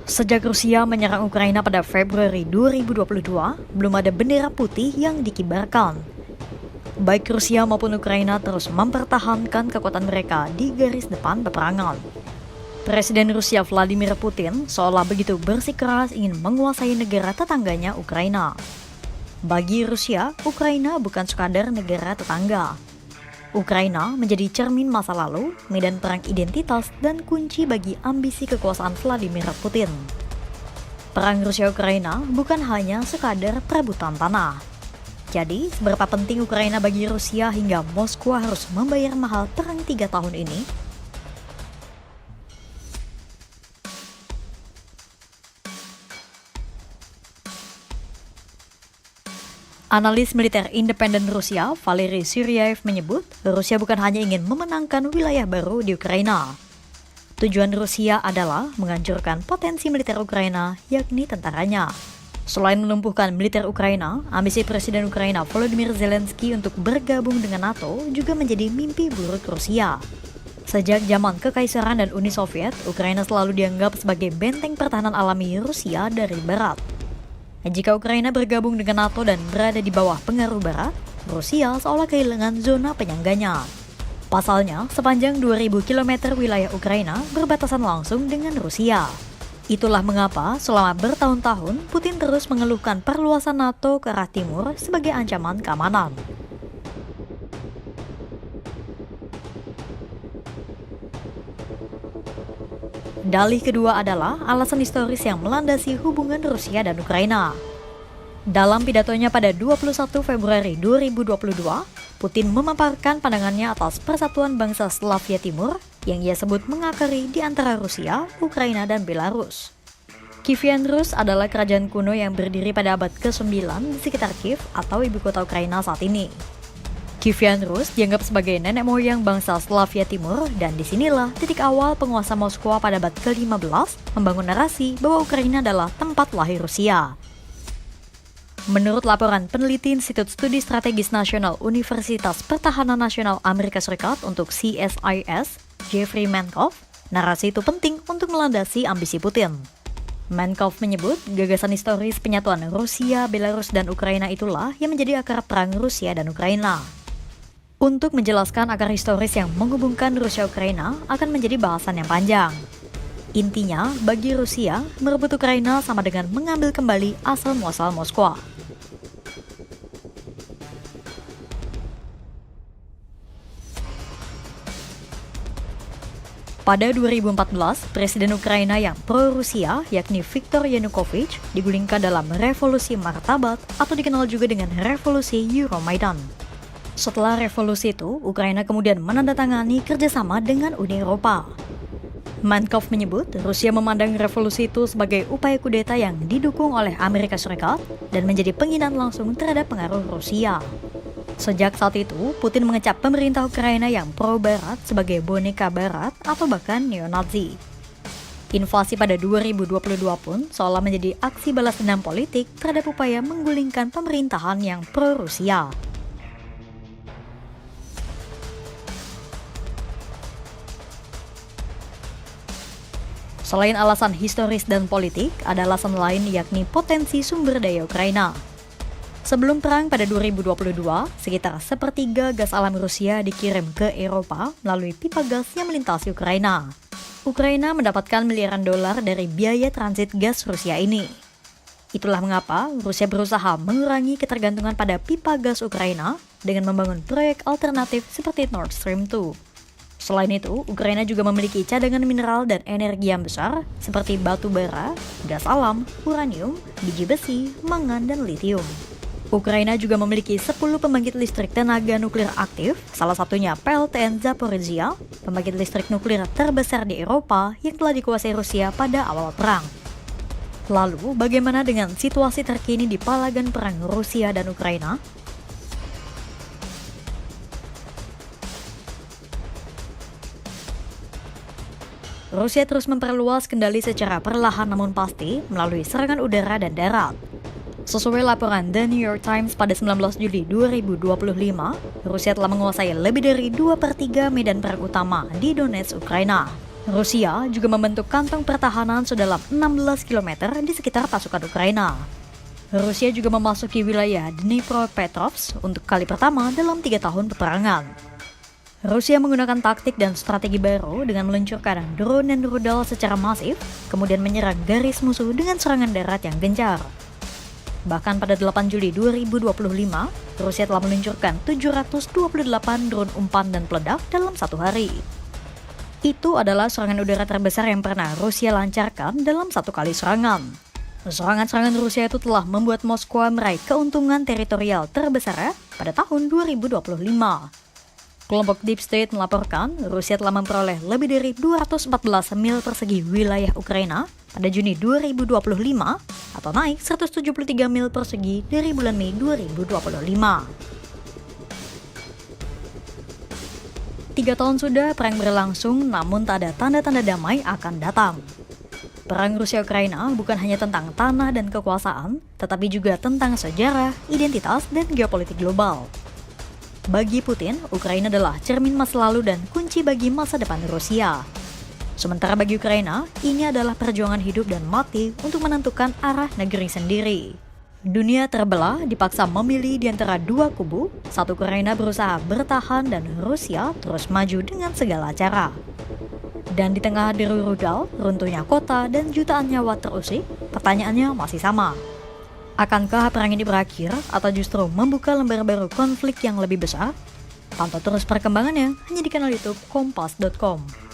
Sejak Rusia menyerang Ukraina pada Februari 2022, belum ada bendera putih yang dikibarkan. Baik Rusia maupun Ukraina terus mempertahankan kekuatan mereka di garis depan peperangan. Presiden Rusia Vladimir Putin seolah begitu bersikeras ingin menguasai negara tetangganya Ukraina. Bagi Rusia, Ukraina bukan sekadar negara tetangga. Ukraina menjadi cermin masa lalu, medan perang identitas, dan kunci bagi ambisi kekuasaan Vladimir Putin. Perang Rusia-Ukraina bukan hanya sekadar perebutan tanah. Jadi, seberapa penting Ukraina bagi Rusia hingga Moskwa harus membayar mahal perang 3 tahun ini? Analis militer independen Rusia, Valery Zhuryaev menyebut, Rusia bukan hanya ingin memenangkan wilayah baru di Ukraina. Tujuan Rusia adalah menghancurkan potensi militer Ukraina, yakni tentaranya. Selain melumpuhkan militer Ukraina, ambisi Presiden Ukraina Volodymyr Zelensky untuk bergabung dengan NATO juga menjadi mimpi buruk Rusia. Sejak zaman Kekaisaran dan Uni Soviet, Ukraina selalu dianggap sebagai benteng pertahanan alami Rusia dari Barat. Jika Ukraina bergabung dengan NATO dan berada di bawah pengaruh Barat, Rusia seolah kehilangan zona penyangganya. Pasalnya, sepanjang 2000 km wilayah Ukraina berbatasan langsung dengan Rusia. Itulah mengapa selama bertahun-tahun Putin terus mengeluhkan perluasan NATO ke arah timur sebagai ancaman keamanan. Dalih kedua adalah alasan historis yang melandasi hubungan Rusia dan Ukraina. Dalam pidatonya pada 21 Februari 2022, Putin memaparkan pandangannya atas persatuan bangsa Slavia Timur yang ia sebut mengakari di antara Rusia, Ukraina, dan Belarus. Kievan Rus adalah kerajaan kuno yang berdiri pada abad ke-9 di sekitar Kiev atau ibu kota Ukraina saat ini. Kievan Rus dianggap sebagai nenek moyang bangsa Slavia Timur, dan disinilah titik awal penguasa Moskwa pada abad ke-15 membangun narasi bahwa Ukraina adalah tempat lahir Rusia. Menurut laporan peneliti Institut Studi Strategis Nasional Universitas Pertahanan Nasional Amerika Serikat untuk CSIS, Jeffrey Menkoff, narasi itu penting untuk melandasi ambisi Putin. Menkoff menyebut gagasan historis penyatuan Rusia, Belarus, dan Ukraina itulah yang menjadi akar perang Rusia dan Ukraina. Untuk menjelaskan akar historis yang menghubungkan Rusia-Ukraina akan menjadi bahasan yang panjang. Intinya, bagi Rusia, merebut Ukraina sama dengan mengambil kembali asal-muasal Moskwa. Pada 2014, Presiden Ukraina yang pro-Rusia, yakni Viktor Yanukovych, digulingkan dalam revolusi martabat atau dikenal juga dengan revolusi Euromaidan. Setelah revolusi itu, Ukraina kemudian menandatangani kerjasama dengan Uni Eropa. Menkoff menyebut Rusia memandang revolusi itu sebagai upaya kudeta yang didukung oleh Amerika Serikat dan menjadi penghinaan langsung terhadap pengaruh Rusia. Sejak saat itu, Putin mengecap pemerintah Ukraina yang pro-Barat sebagai boneka Barat atau bahkan neo-Nazi. Invasi pada 2022 pun seolah menjadi aksi balas dendam politik terhadap upaya menggulingkan pemerintahan yang pro-Rusia. Selain alasan historis dan politik, ada alasan lain yakni potensi sumber daya Ukraina. Sebelum perang pada 2022, sekitar sepertiga gas alam Rusia dikirim ke Eropa melalui pipa gas yang melintasi Ukraina. Ukraina mendapatkan miliaran dolar dari biaya transit gas Rusia ini. Itulah mengapa Rusia berusaha mengurangi ketergantungan pada pipa gas Ukraina dengan membangun proyek alternatif seperti Nord Stream 2. Selain itu, Ukraina juga memiliki cadangan mineral dan energi yang besar seperti batu bara, gas alam, uranium, biji besi, mangan, dan litium. Ukraina juga memiliki 10 pembangkit listrik tenaga nuklir aktif, salah satunya PLTN Zaporizhia, pembangkit listrik nuklir terbesar di Eropa yang telah dikuasai Rusia pada awal perang. Lalu, bagaimana dengan situasi terkini di palagan perang Rusia dan Ukraina? Rusia terus memperluas kendali secara perlahan namun pasti melalui serangan udara dan darat. Sesuai laporan The New York Times pada 19 Juli 2025, Rusia telah menguasai lebih dari 2/3 medan perang utama di Donetsk, Ukraina. Rusia juga membentuk kantong pertahanan sedalam 16 km di sekitar pasukan Ukraina. Rusia juga memasuki wilayah Dnipropetrovsk untuk kali pertama dalam 3 tahun peperangan. Rusia menggunakan taktik dan strategi baru dengan meluncurkan drone dan rudal secara masif, kemudian menyerang garis musuh dengan serangan darat yang gencar. Bahkan pada 8 Juli 2025, Rusia telah meluncurkan 728 drone umpan dan peledak dalam satu hari. Itu adalah serangan udara terbesar yang pernah Rusia lancarkan dalam satu kali serangan. Serangan-serangan Rusia itu telah membuat Moskwa meraih keuntungan teritorial terbesar pada tahun 2025. Kelompok Deep State melaporkan Rusia telah memperoleh lebih dari 214 mil persegi wilayah Ukraina pada Juni 2025 atau naik 173 mil persegi dari bulan Mei 2025. 3 tahun sudah perang berlangsung, namun tak ada tanda-tanda damai akan datang. Perang Rusia-Ukraina bukan hanya tentang tanah dan kekuasaan, tetapi juga tentang sejarah, identitas, dan geopolitik global. Bagi Putin, Ukraina adalah cermin masa lalu dan kunci bagi masa depan Rusia. Sementara bagi Ukraina, ini adalah perjuangan hidup dan mati untuk menentukan arah negeri sendiri. Dunia terbelah, dipaksa memilih di antara dua kubu. Satu, Ukraina berusaha bertahan dan Rusia terus maju dengan segala cara. Dan di tengah deru rudal, runtuhnya kota, dan jutaan nyawa terusik, pertanyaannya masih sama. Akankah perang ini berakhir atau justru membuka lembar baru konflik yang lebih besar? Pantau terus perkembangannya hanya di kanal YouTube Kompas.com.